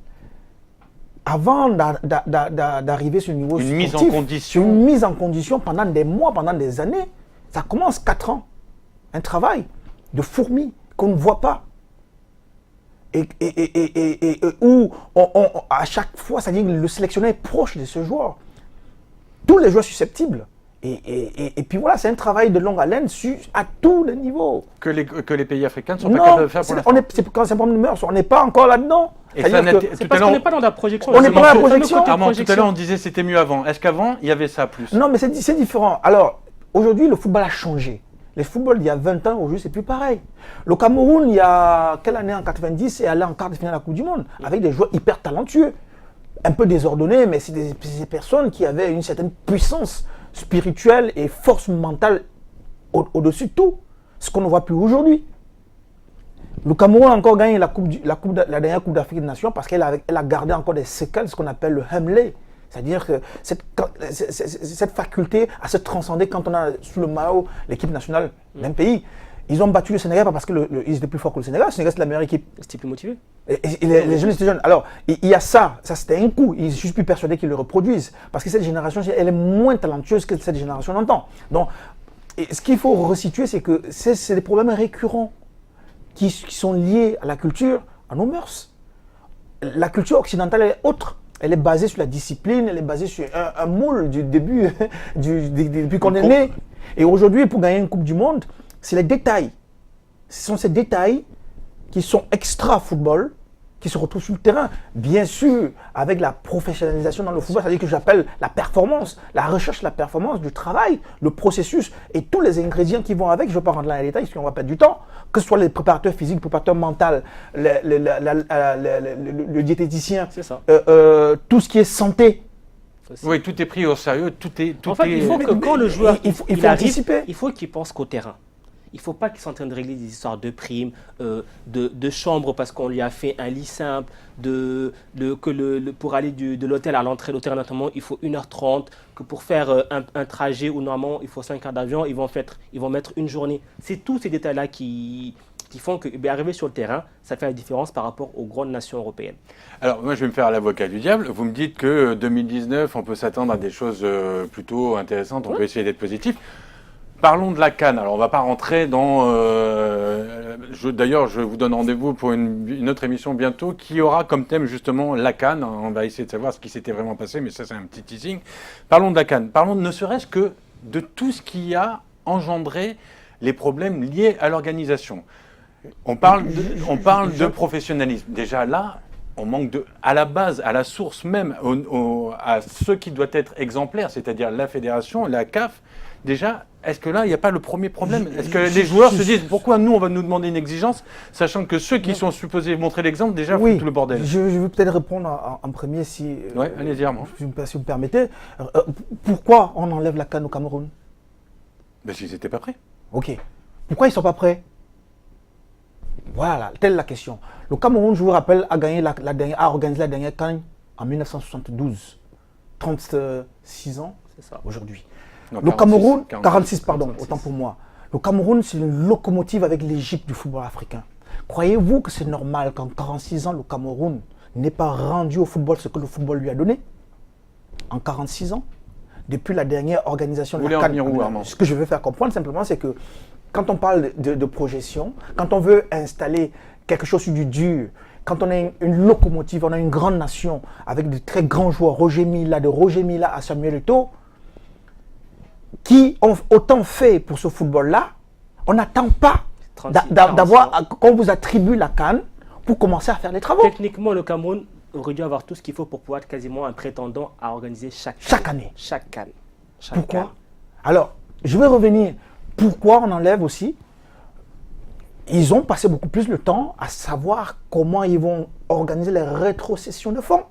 Speaker 3: avant d'arriver sur le niveau sportif. Une mise en condition pendant des mois, pendant des années. Ça commence 4 ans. Un travail de fourmi qu'on ne voit pas. Et où à chaque fois, c'est-à-dire que le sélectionneur est proche de ce joueur. Tous les joueurs susceptibles. Et puis voilà, c'est un travail de longue haleine à tous les niveaux.
Speaker 1: Que les pays africains ne sont pas capables de faire pour l'instant.
Speaker 3: C'est un problème de mœurs, on n'est pas encore là-dedans.
Speaker 2: C'est parce qu'on n'est pas dans la projection.
Speaker 3: On n'est pas dans la projection.
Speaker 1: Armand, tout à l'heure, on disait que c'était mieux avant. Est-ce qu'avant, il y avait ça plus?
Speaker 3: Non, mais c'est différent. Alors, aujourd'hui, le football a changé. Le football, il y a 20 ans, aujourd'hui, c'est plus pareil. Le Cameroun, il y a quelle année, en 90, est allé en quart de finale de la Coupe du Monde, avec des joueurs hyper talentueux. Un peu désordonnés, mais c'est des personnes qui avaient une certaine puissance spirituelle et force mentale au-dessus de tout. Ce qu'on ne voit plus aujourd'hui. Le Cameroun a encore gagné la dernière Coupe d'Afrique des Nations parce qu'elle a gardé encore des séquelles, ce qu'on appelle le Hemley. C'est-à-dire que cette faculté à se transcender quand on a sous le maillot l'équipe nationale d'un pays. Ils ont battu le Sénégal pas parce qu'ils étaient plus forts que le Sénégal. Le Sénégal, c'est la meilleure équipe.
Speaker 2: C'était plus motivé.
Speaker 3: Les jeunes étaient jeunes. Alors, il y a ça c'était un coup. Je suis plus persuadé qu'ils le reproduisent. Parce que cette génération, elle est moins talentueuse que cette génération d'antan. Donc, ce qu'il faut resituer, c'est que c'est des problèmes récurrents qui sont liés à la culture, à nos mœurs. La culture occidentale est autre elle est basée sur la discipline, elle est basée sur un moule du début, depuis qu'on est né. Et aujourd'hui, pour gagner une Coupe du Monde, c'est les détails. Ce sont ces détails qui sont extra-football, qui se retrouvent sur le terrain. Bien sûr, avec la professionnalisation dans le football, c'est-à-dire que j'appelle la performance, la recherche de la performance, du travail, le processus et tous les ingrédients qui vont avec. Je ne vais pas rentrer dans les détails parce qu'on va perdre du temps. Que ce soit les préparateurs physiques, le préparateur mental, le diététicien, tout ce qui est santé.
Speaker 1: Oui, tout est pris au sérieux, tout est...
Speaker 2: En fait, il faut que quand le joueur
Speaker 3: il faut
Speaker 2: arrive,
Speaker 3: anticiper.
Speaker 2: il faut qu'il pense qu'au terrain. Il ne faut pas qu'il soit en train de régler des histoires de primes, de chambre parce qu'on lui a fait un lit simple, pour aller de l'hôtel à l'entrée de l'hôtel d'entraînement, il faut 1h30, que pour faire un trajet où normalement il faut 5 heures d'avion, ils vont mettre une journée. C'est tous ces détails-là qui font que arriver sur le terrain, ça fait la différence par rapport aux grandes nations européennes.
Speaker 1: Alors moi je vais me faire l'avocat du diable. Vous me dites que 2019, on peut s'attendre à des choses plutôt intéressantes, on peut essayer d'être positif. Parlons de la CAN. Alors, on ne va pas rentrer dans... D'ailleurs, je vous donne rendez-vous pour une autre émission bientôt qui aura comme thème justement la CAN. On va essayer de savoir ce qui s'était vraiment passé, mais ça, c'est un petit teasing. Parlons de la CAN. Parlons ne serait-ce que de tout ce qui a engendré les problèmes liés à l'organisation. On parle de professionnalisme. Déjà là, on manque à la base, à la source même, à ce qui doit être exemplaire, c'est-à-dire la fédération, la CAF. Déjà, est-ce que là, il n'y a pas le premier problème? Est-ce que les joueurs se disent pourquoi nous, on va nous demander une exigence, sachant que ceux qui sont supposés montrer l'exemple, déjà, font tout le bordel?
Speaker 3: Je vais peut-être répondre en premier si,
Speaker 1: allez-y, Armand.
Speaker 3: Si vous me permettez. Pourquoi on enlève la CAN au Cameroun?
Speaker 1: Parce qu'ils n'étaient pas prêts.
Speaker 3: Ok. Pourquoi ils ne sont pas prêts? Voilà, telle la question. Le Cameroun, je vous rappelle, a organisé la dernière CAN en 1972. 36 ans aujourd'hui. Le Cameroun, 46 pardon, 46. Autant pour moi. Le Cameroun, c'est une locomotive avec l'Égypte du football africain. Croyez-vous que c'est normal qu'en 46 ans, le Cameroun n'ait pas rendu au football ce que le football lui a donné? En 46 ans? Depuis la dernière organisation de la CAN. Ce que je veux faire comprendre simplement, c'est que quand on parle de projection, quand on veut installer quelque chose sur du dur, quand on est une locomotive, on a une grande nation avec de très grands joueurs, Roger Mila à Samuel Eto'o, qui ont autant fait pour ce football-là, on n'attend pas qu'on vous attribue la CAN pour commencer à faire les travaux.
Speaker 2: Techniquement, le Cameroun aurait dû avoir tout ce qu'il faut pour pouvoir être quasiment un prétendant à organiser chaque année. Chaque CAN.
Speaker 3: Pourquoi? Alors, je vais revenir. Pourquoi on enlève aussi? Ils ont passé beaucoup plus de temps à savoir comment ils vont organiser les rétrocessions de fonds.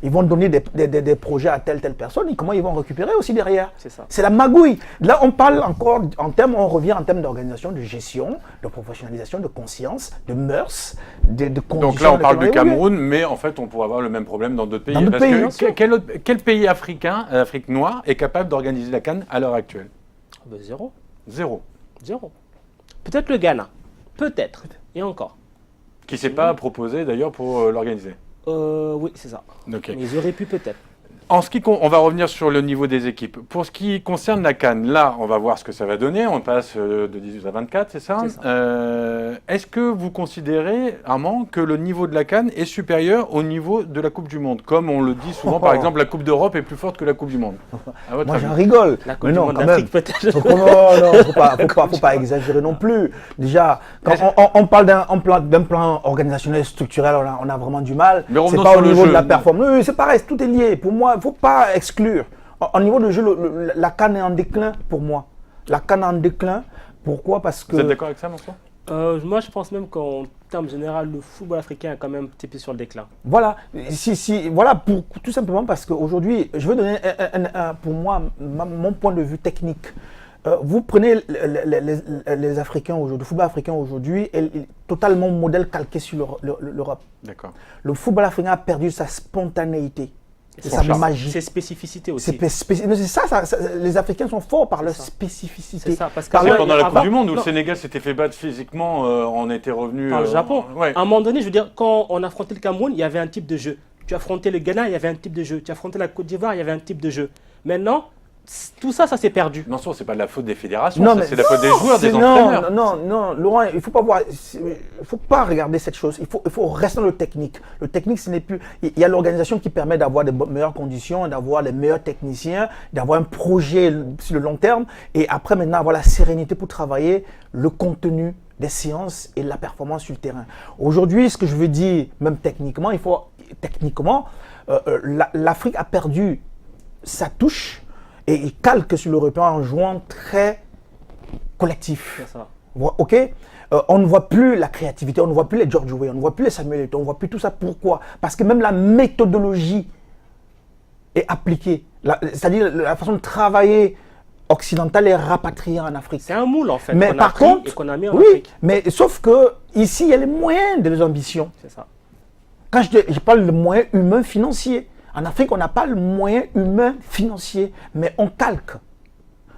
Speaker 3: Ils vont donner des projets à telle personne et comment ils vont récupérer aussi derrière.
Speaker 2: C'est ça.
Speaker 3: C'est la magouille. Là, on parle encore on revient en termes d'organisation, de gestion, de professionnalisation, de conscience, de mœurs, de conditions.
Speaker 1: Donc là, on parle du Cameroun, mais en fait, on pourrait avoir le même problème dans d'autres pays. Quel pays africain, Afrique noire, est capable d'organiser la CAN à l'heure actuelle?
Speaker 2: Zéro.
Speaker 1: Zéro.
Speaker 2: Peut-être le Ghana. Peut-être. Et encore.
Speaker 1: Qui ne s'est pas proposé d'ailleurs pour l'organiser.
Speaker 2: Oui, c'est ça.
Speaker 1: Okay.
Speaker 2: Mais ils auraient pu peut-être.
Speaker 1: On va revenir sur le niveau des équipes. Pour ce qui concerne la CAN, là, on va voir ce que ça va donner. On passe de 18 à 24, c'est ça? Est-ce que vous considérez, Armand, que le niveau de la CAN est supérieur au niveau de la Coupe du Monde? Comme on le dit souvent, par exemple, la Coupe d'Europe est plus forte que la Coupe du Monde.
Speaker 3: Moi, j'en rigole.
Speaker 2: La Coupe du Monde d'Afrique, peut-être.
Speaker 3: Non, faut pas exagérer non plus. Déjà, quand on parle d'un plan organisationnel structurel, on a vraiment du mal. C'est pas au niveau de la performance. Oui, c'est pareil, tout est lié. Pour moi, il ne faut pas exclure. Au niveau du jeu, la CAN est en déclin pour moi. La CAN est en déclin. Pourquoi? Parce que...
Speaker 1: Vous êtes d'accord avec ça, François?
Speaker 2: Moi, je pense même qu'en termes généraux, le football africain est quand même un petit peu sur le déclin.
Speaker 3: Voilà. Voilà, tout simplement parce qu'aujourd'hui, je vais donner pour moi mon point de vue technique. Vous prenez les Africains aujourd'hui, le football africain aujourd'hui est totalement modèle calqué sur l'Europe.
Speaker 1: D'accord.
Speaker 3: Le football africain a perdu sa spontanéité. C'est sa magie.
Speaker 2: C'est spécificité aussi.
Speaker 3: C'est ça, les Africains sont forts par leur spécificité.
Speaker 2: C'est ça, parce que
Speaker 1: pendant la Coupe du Monde où le Sénégal s'était fait battre physiquement, on était revenu...
Speaker 2: Par le Japon. À un moment donné, je veux dire, quand on affrontait le Cameroun, il y avait un type de jeu. Tu affrontais le Ghana, il y avait un type de jeu. Tu affrontais la Côte d'Ivoire, il y avait un type de jeu. Maintenant, tout ça, ça s'est perdu.
Speaker 1: Non, c'est pas de la faute des fédérations,
Speaker 3: Non,
Speaker 1: ça,
Speaker 3: mais
Speaker 1: c'est la faute des joueurs, des
Speaker 3: non,
Speaker 1: entraîneurs.
Speaker 3: non, Laurent, il faut pas voir, il faut pas regarder cette chose. Il faut rester dans le technique. Le technique, ce n'est plus. Il y a l'organisation qui permet d'avoir de meilleures conditions, d'avoir les meilleurs techniciens, d'avoir un projet sur le long terme, et après maintenant avoir la sérénité pour travailler le contenu des séances et la performance sur le terrain. Aujourd'hui, ce que je veux dire, même techniquement, l'Afrique a perdu sa touche. Et il calque sur l'Européen en jouant très collectif.
Speaker 2: C'est ça.
Speaker 3: Ok, on ne voit plus la créativité, on ne voit plus les George Weah, on ne voit plus les Samuel Eto'o, on ne voit plus tout ça. Pourquoi? Parce que même la méthodologie est appliquée. C'est-à-dire la façon de travailler occidentale est rapatriée en Afrique.
Speaker 2: C'est un moule en fait.
Speaker 3: Mais
Speaker 2: qu'on
Speaker 3: par
Speaker 2: a pris
Speaker 3: contre,
Speaker 2: et qu'on a mis en
Speaker 3: oui,
Speaker 2: Afrique.
Speaker 3: mais sauf que ici il y a les moyens de les ambitions.
Speaker 2: C'est ça.
Speaker 3: Quand je parle de moyens humains financiers, en Afrique, on n'a pas le moyen humain financier, mais on calque.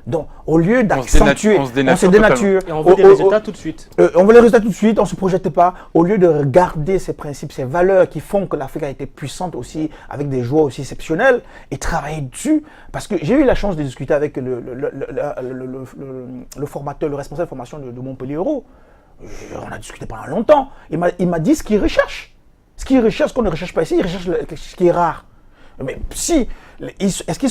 Speaker 3: Donc, au lieu d'accentuer,
Speaker 1: on se dénature
Speaker 2: Et on veut des résultats tout de suite.
Speaker 3: On veut les résultats tout de suite, on ne se projette pas. Au lieu de garder ces principes, ces valeurs qui font que l'Afrique a été puissante aussi, avec des joueurs aussi exceptionnels, et travailler dessus. Parce que j'ai eu la chance de discuter avec le formateur, le responsable de formation de Montpellier Euro. On a discuté pendant longtemps. Il m'a dit ce qu'il recherche. Ce qu'il recherche, qu'on ne recherche pas ici, il recherche ce qui est rare. Mais si, est-ce qu'ils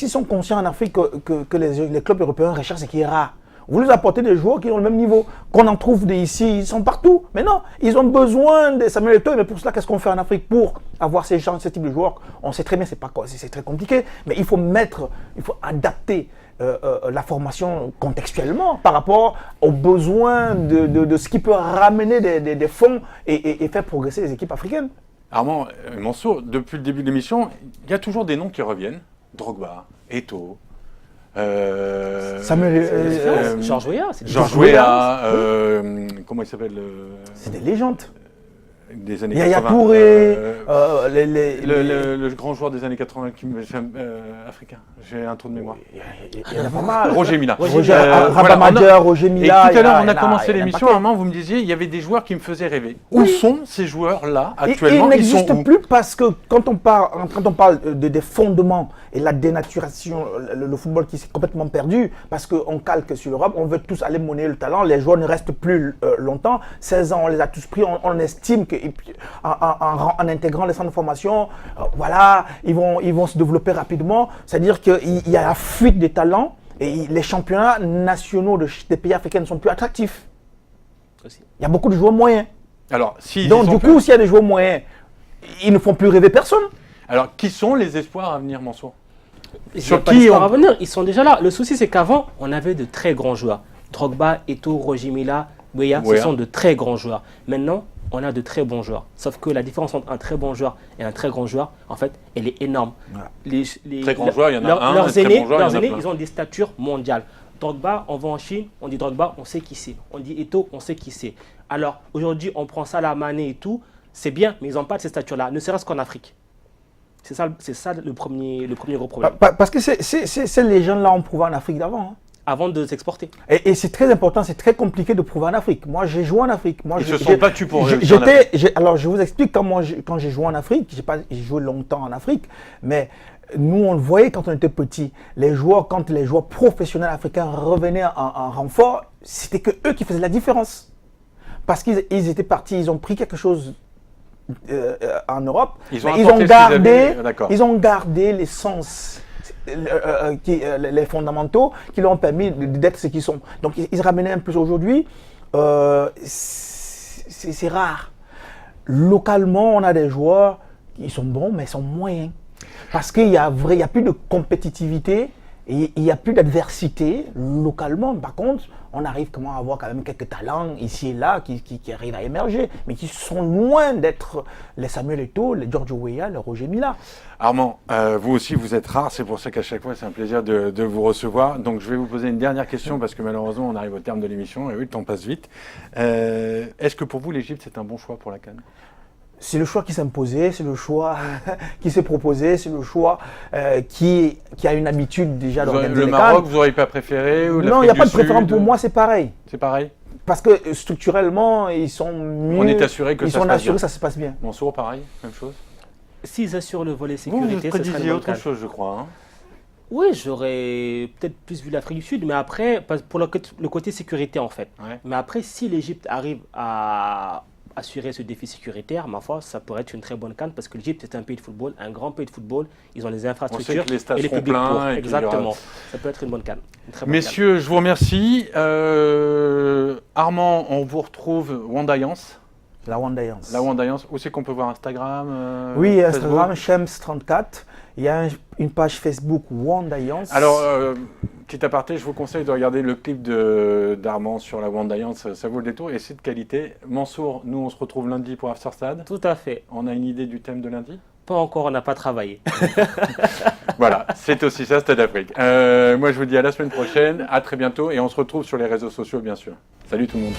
Speaker 3: sont conscients en Afrique que les clubs européens recherchent ce qui est rare? Vous leur apportez des joueurs qui ont le même niveau, qu'on en trouve ici, ils sont partout. Mais non, ils ont besoin de Samuel Eto'o. Mais pour cela, qu'est-ce qu'on fait en Afrique pour avoir ce type de joueurs? On sait très bien, c'est très compliqué, mais il faut adapter la formation contextuellement par rapport aux besoins de ce qui peut ramener des fonds et faire progresser les équipes africaines.
Speaker 1: Armand, Mansour, depuis le début de l'émission, il y a toujours des noms qui reviennent. Drogba, Eto'o,
Speaker 2: George Weah.
Speaker 1: George Weah, comment il s'appelle
Speaker 3: C'est des légendes.
Speaker 1: Des années
Speaker 3: Yaya
Speaker 1: 80.
Speaker 3: Touré,
Speaker 1: le grand joueur des années 80 africain. J'ai un trou de mémoire.
Speaker 3: Il y en a pas mal.
Speaker 1: Roger Mila.
Speaker 3: Roger Mila.
Speaker 1: Et tout à l'heure, on a commencé l'émission. À un moment, vous me disiez, il y avait des joueurs qui me faisaient rêver. Où sont ces joueurs-là actuellement?
Speaker 3: Ils n'existent plus parce que quand on parle des fondements et la dénaturation, le football qui s'est complètement perdu, parce qu'on calque sur l'Europe, on veut tous aller monnayer le talent, les joueurs ne restent plus longtemps. 16 ans, on les a tous pris, on estime qu'en intégrant les centres de formation, voilà, ils vont se développer rapidement. C'est-à-dire qu'il y a la fuite des talents et les championnats nationaux des pays africains ne sont plus attractifs. Il y a beaucoup de joueurs moyens.
Speaker 1: Alors,
Speaker 3: donc du coup, s'il y a des joueurs moyens, ils ne font plus rêver personne.
Speaker 1: Alors, qui sont les espoirs à venir, Mansour?
Speaker 2: Sur qui à venir, ils sont déjà là. Le souci, c'est qu'avant, on avait de très grands joueurs. Drogba, Eto'o, Roger Mila, Weah, ce sont de très grands joueurs. Maintenant, on a de très bons joueurs. Sauf que la différence entre un très bon joueur et un très grand joueur, en fait, elle est énorme.
Speaker 1: Ouais. Très grands joueurs, il y en a un.
Speaker 2: Leurs aînés, ils ont des statures mondiales. Drogba, on va en Chine, on dit Drogba, on sait qui c'est. On dit Eto'o, on sait qui c'est. Alors, aujourd'hui, on prend Salah Mané et tout, c'est bien, mais ils n'ont pas de ces statures-là, ne serait-ce qu'en Afrique. C'est ça le premier gros problème.
Speaker 3: Parce que ces légendes-là ont prouvé en Afrique d'avant. Hein.
Speaker 2: Avant de s'exporter.
Speaker 3: Et c'est très important, c'est très compliqué de prouver en Afrique. Moi, j'ai joué en Afrique. Ils
Speaker 1: se sont battus pour réussir.
Speaker 3: Alors, je vous explique quand j'ai joué en Afrique. J'ai joué longtemps en Afrique, mais nous, on le voyait quand on était petits. Quand les joueurs professionnels africains revenaient en renfort, c'était que eux qui faisaient la différence. Parce qu'ils étaient partis, ils ont pris quelque chose en Europe. Ils ont gardé l'essence. Les fondamentaux qui leur ont permis d'être ce qu'ils sont. Donc ils se ramenaient un peu aujourd'hui. C'est rare. Localement, on a des joueurs qui sont bons, mais ils sont moyens. Parce qu'il n'y a plus de compétitivité et il n'y a plus d'adversité localement. Par contre, on arrive à avoir quand même quelques talents ici et là qui arrivent à émerger, mais qui sont loin d'être les Samuel Eto'o, les George Weah, les Roger Mila.
Speaker 1: Armand, vous aussi vous êtes rare, c'est pour ça qu'à chaque fois c'est un plaisir de vous recevoir. Donc je vais vous poser une dernière question parce que malheureusement on arrive au terme de l'émission et oui, le temps passe vite. Est-ce que pour vous l'Égypte c'est un bon choix pour la CAN?
Speaker 3: C'est le choix qui s'est imposé, c'est le choix qui s'est proposé, c'est le choix qui a une habitude déjà d'organiser
Speaker 1: le Maroc, vous n'auriez pas préféré ou
Speaker 3: non, il n'y a pas de préférence pour moi, c'est pareil.
Speaker 1: C'est pareil?
Speaker 3: Parce que structurellement, ils sont mieux.
Speaker 1: On est assuré que
Speaker 3: ça se passe bien.
Speaker 1: Mansour, pareil, même chose?
Speaker 2: S'ils assurent le volet sécurité,
Speaker 1: vous prédisiez autre chose, je crois. Hein.
Speaker 2: Oui, j'aurais peut-être plus vu l'Afrique du Sud, mais après, pour le côté sécurité en fait.
Speaker 1: Ouais.
Speaker 2: Mais après, si l'Égypte arrive à assurer ce défi sécuritaire, ma foi, ça pourrait être une très bonne CAN parce que l'Égypte est un pays de football, un grand pays de football. Ils ont les infrastructures
Speaker 1: que les stades
Speaker 2: et les
Speaker 1: seront
Speaker 2: publics
Speaker 1: pleins
Speaker 2: pour.
Speaker 1: et qu'il y aura-
Speaker 2: Exactement. Ça peut être une bonne CAN. Une très bonne
Speaker 1: Messieurs, je vous remercie. Armand, on vous retrouve Wandayance.
Speaker 3: La Wandayance.
Speaker 1: La Wandayance, où c'est qu'on peut voir Instagram
Speaker 3: Oui,
Speaker 1: Facebook
Speaker 3: Instagram, Shems34. Il y a une page Facebook Wandayance.
Speaker 1: Alors, petit aparté, je vous conseille de regarder le clip d'Armand sur la Wandayance, ça vaut le détour et c'est de qualité. Mansour, nous on se retrouve lundi pour After Stade.
Speaker 2: Tout à fait.
Speaker 1: On a une idée du thème de lundi?
Speaker 2: Pas encore, on n'a pas travaillé.
Speaker 1: Voilà, c'est aussi ça, Stade Afrique. Moi je vous dis à la semaine prochaine, à très bientôt et on se retrouve sur les réseaux sociaux bien sûr. Salut tout le monde.